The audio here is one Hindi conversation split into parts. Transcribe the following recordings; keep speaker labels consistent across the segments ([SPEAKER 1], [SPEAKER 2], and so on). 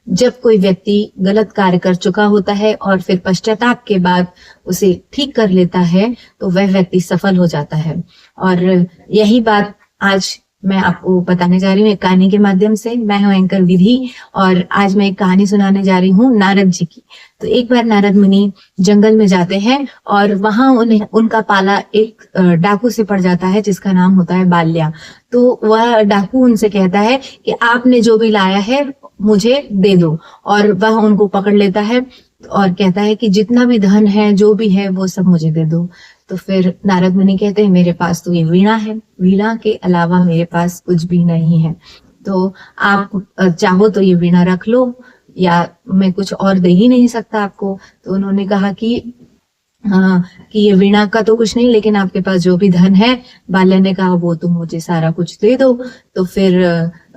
[SPEAKER 1] जब कोई व्यक्ति गलत कार्य कर चुका होता है और फिर पश्चाताप के बाद उसे ठीक कर लेता है तो वह व्यक्ति सफल हो जाता है। और यही बात आज मैं आपको बताने जा रही हूँ एक कहानी के माध्यम से। मैं हूँ एंकर विधि और आज मैं एक कहानी सुनाने जा रही हूँ नारद जी की। तो एक बार नारद मुनि जंगल में जाते हैं और वहां उन्हें उनका पाला एक डाकू से पड़ जाता है जिसका नाम होता है बाल्या। तो वह डाकू उनसे कहता है कि आपने जो भी लाया है मुझे दे दो, और वह उनको पकड़ लेता है और कहता है कि जितना भी धन है जो भी है वो सब मुझे दे दो। तो फिर नारद मुनि कहते हैं मेरे पास तो ये वीणा है, वीणा के अलावा मेरे पास कुछ भी नहीं है, तो आप चाहो तो ये वीणा रख लो या मैं कुछ और दे ही नहीं सकता आपको। तो उन्होंने कहा कि हाँ कि ये वीणा का तो कुछ नहीं, लेकिन आपके पास जो भी धन है, बाल्या ने कहा वो तुम मुझे सारा कुछ दे दो। तो फिर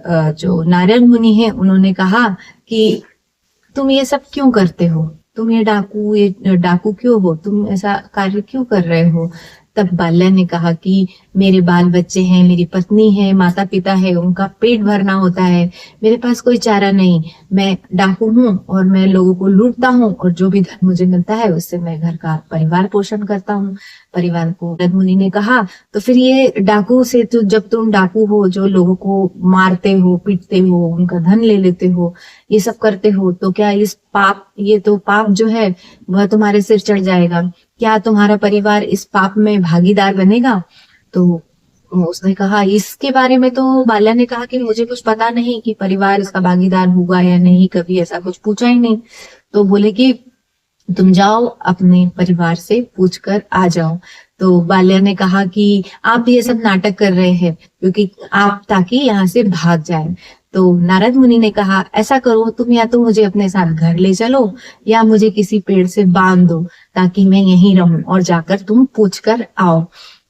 [SPEAKER 1] जो नारद मुनि है उन्होंने कहा कि तुम ये सब क्यों करते हो, तुम ये डाकू क्यों हो, तुम ऐसा कार्य क्यों कर रहे हो। तब बाल्या ने कहा कि मेरे बाल बच्चे हैं, मेरी पत्नी है, माता पिता है, उनका पेट भरना होता है, मेरे पास कोई चारा नहीं, मैं डाकू हूँ और मैं लोगों को लूटता हूँ और जो भी धन मुझे मिलता है उससे मैं घर का परिवार पोषण करता हूँ, परिवार को। नारद मुनि ने कहा तो फिर ये डाकू से तो, जब तुम डाकू हो जो लोगों को मारते हो, पीटते हो, उनका धन ले लेते हो, ये सब करते हो, तो क्या ये तो पाप जो है वह तुम्हारे सिर चढ़ जाएगा, क्या तुम्हारा परिवार इस पाप में भागीदार बनेगा। तो उसने कहा इसके बारे में तो बाल्या ने कहा कि मुझे कुछ पता नहीं कि परिवार इसका भागीदार होगा या नहीं, कभी ऐसा कुछ पूछा ही नहीं। तो बोले कि तुम जाओ अपने परिवार से पूछ कर आ जाओ। तो बाल्या ने कहा कि आप ये सब नाटक कर रहे हैं क्योंकि आप ताकि यहाँ से भाग जाए। तो नारद मुनि ने कहा ऐसा करो तुम या तो मुझे अपने साथ घर ले चलो या मुझे किसी पेड़ से बांध दो ताकि मैं यहीं रहूं और जाकर तुम पूछ कर आओ।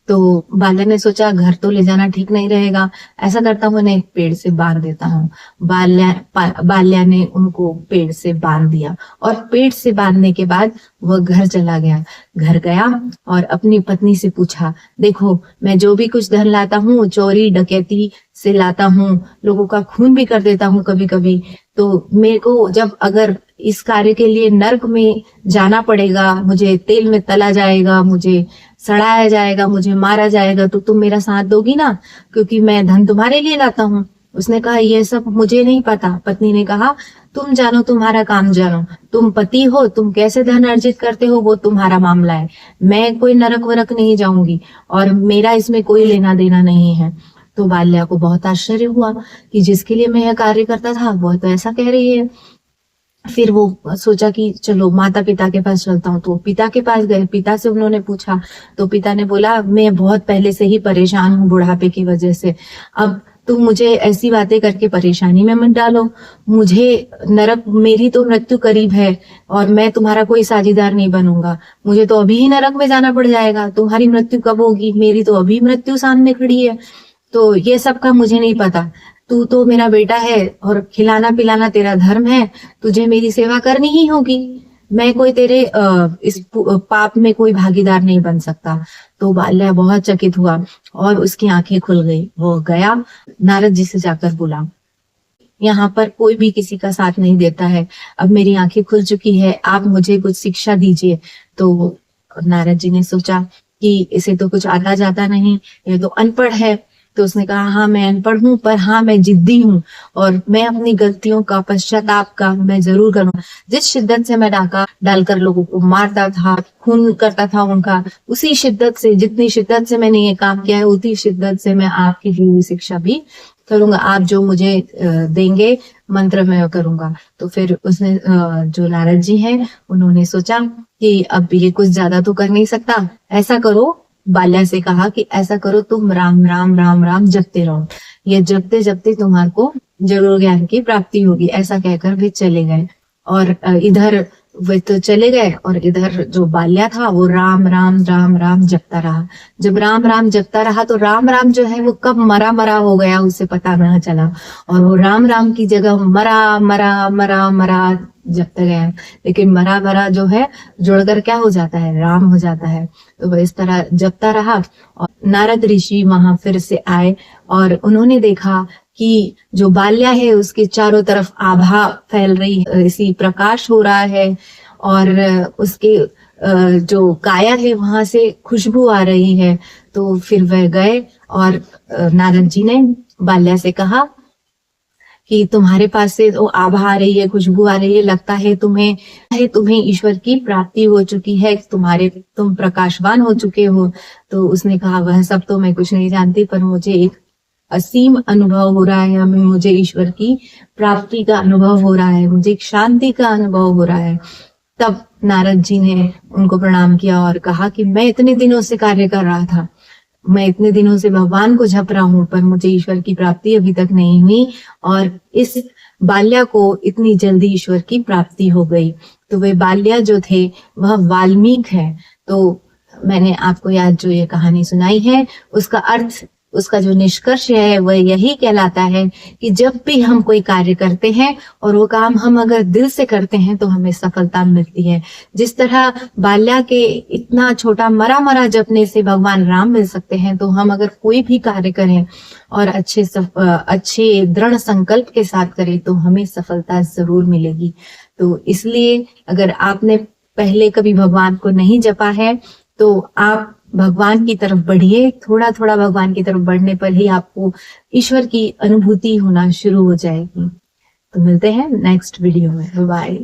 [SPEAKER 1] तो बाल्या ने सोचा घर तो ले जाना ठीक नहीं रहेगा, ऐसा करता हूँ उन्हें एक पेड़ से बांध देता हूँ। बाल्या ने उनको पेड़ से बांध दिया और पेड़ से बांधने के बाद वह घर चला गया। घर गया और अपनी पत्नी से पूछा देखो मैं जो भी कुछ धन लाता हूँ चोरी डकैती से लाता हूँ, लोगों का खून भी कर देता हूँ कभी कभी, तो मेरे को जब अगर इस कार्य के लिए नर्क में जाना पड़ेगा, मुझे तेल में तला जाएगा, मुझे सड़ाया जाएगा, मुझे मारा जाएगा, तो तुम मेरा साथ दोगी ना, क्योंकि मैं धन तुम्हारे लिए लाता हूँ। उसने कहा ये सब मुझे नहीं पता। पत्नी ने कहा तुम जानो, तुम्हारा काम जानो, तुम पति हो, तुम कैसे धन अर्जित करते हो वो तुम्हारा मामला है, मैं कोई नरक वरक नहीं जाऊंगी और मेरा इसमें कोई लेना देना नहीं है। तो बाल्या को बहुत आश्चर्य हुआ कि जिसके लिए मैं यह कार्य करता था वह तो ऐसा कह रही है। फिर वो सोचा कि चलो माता पिता के पास चलता हूँ। तो पिता के पास गए, पिता से उन्होंने पूछा तो पिता ने बोला मैं बहुत पहले से ही परेशान हूँ बुढ़ापे की वजह से, अब तुम मुझे ऐसी बातें करके परेशानी में मत डालो, मुझे नरक, मेरी तो मृत्यु करीब है और मैं तुम्हारा कोई साझीदार नहीं बनूंगा, मुझे तो अभी ही नरक में जाना पड़ जाएगा, तुम्हारी मृत्यु कब होगी, मेरी तो अभी मृत्यु सामने खड़ी है, तो ये सब का मुझे नहीं पता, तू तो मेरा बेटा है और खिलाना पिलाना तेरा धर्म है, तुझे मेरी सेवा करनी ही होगी, मैं कोई तेरे इस पाप में कोई भागीदार नहीं बन सकता। तो बाल्या बहुत चकित हुआ और उसकी आंखें खुल गई। वो गया नारद जी से जाकर बोला यहाँ पर कोई भी किसी का साथ नहीं देता है, अब मेरी आंखें खुल चुकी है, आप मुझे कुछ शिक्षा दीजिए। तो नारद जी ने सोचा कि इसे तो कुछ आता जाता नहीं, ये तो अनपढ़ है। तो उसने कहा हाँ मैं अनपढ़ हूँ पर हाँ मैं जिद्दी हूँ और मैं अपनी गलतियों का पश्चाताप का मैं जरूर करूँगा। जिस शिद्दत से मैं डाका डालकर लोगों को मारता था, खून करता था उनका, उसी शिद्दत से, जितनी शिद्दत से मैंने ये काम किया है उतनी शिद्दत से मैं आपकी दी हुई शिक्षा भी करूंगा, आप जो मुझे देंगे मंत्र में करूंगा। तो फिर उसने जो नारद जी हैं उन्होंने सोचा कि अब ये कुछ ज्यादा तो कर नहीं सकता, ऐसा करो, बाल्या से कहा कि ऐसा करो तुम राम राम राम राम जपते रहो, ये जपते जपते तुम्हारे को जरूर ज्ञान की प्राप्ति होगी। ऐसा कहकर वे चले गए और इधर वे तो चले गए और इधर जो बाल्या था वो राम राम राम राम जपता रहा। जब राम राम जपता रहा तो राम राम जो है वो कब मरा मरा हो गया उसे पता न चला और वो राम राम की जगह मरा मरा मरा मरा जपते गए, लेकिन मरा भरा जो है जुड़कर क्या हो जाता है, राम हो जाता है। तो वह इस तरह जपता रहा और नारद ऋषि वहां फिर से आए और उन्होंने देखा कि जो बाल्या है उसके चारों तरफ आभा फैल रही है, इसी प्रकाश हो रहा है और उसके जो काया है वहां से खुशबू आ रही है। तो फिर वह गए और नारद जी ने बाल्या से कहा कि तुम्हारे पास से तो आभा आ रही है, खुशबू आ रही है, लगता है तुम्हें ईश्वर की प्राप्ति हो चुकी है, तुम प्रकाशवान हो चुके हो। तो उसने कहा वह सब तो मैं कुछ नहीं जानती, पर मुझे एक असीम अनुभव हो रहा है, हमें मुझे ईश्वर की प्राप्ति का अनुभव हो रहा है, मुझे एक शांति का अनुभव हो रहा है। तब नारद जी ने उनको प्रणाम किया और कहा कि मैं इतने दिनों से कार्य कर रहा था, मैं इतने दिनों से भगवान को जप रहा हूं, पर मुझे ईश्वर की प्राप्ति अभी तक नहीं हुई और इस बाल्या को इतनी जल्दी ईश्वर की प्राप्ति हो गई। तो वे बाल्या जो थे वह वाल्मीक है। तो मैंने आपको आज जो ये कहानी सुनाई है उसका अर्थ, उसका जो निष्कर्ष है वह यही कहलाता है कि जब भी हम कोई कार्य करते हैं और वो काम हम अगर दिल से करते हैं तो हमें सफलता मिलती है। जिस तरह बाल्या के इतना छोटा मरा जपने से भगवान राम मिल सकते हैं, तो हम अगर कोई भी कार्य करें और अच्छे दृढ़ संकल्प के साथ करें तो हमें सफलता जरूर मिलेगी। तो इसलिए अगर आपने पहले कभी भगवान को नहीं जपा है तो आप भगवान की तरफ बढ़िए, थोड़ा थोड़ा भगवान की तरफ बढ़ने पर ही आपको ईश्वर की अनुभूति होना शुरू हो जाएगी। तो मिलते हैं नेक्स्ट वीडियो में। बाय।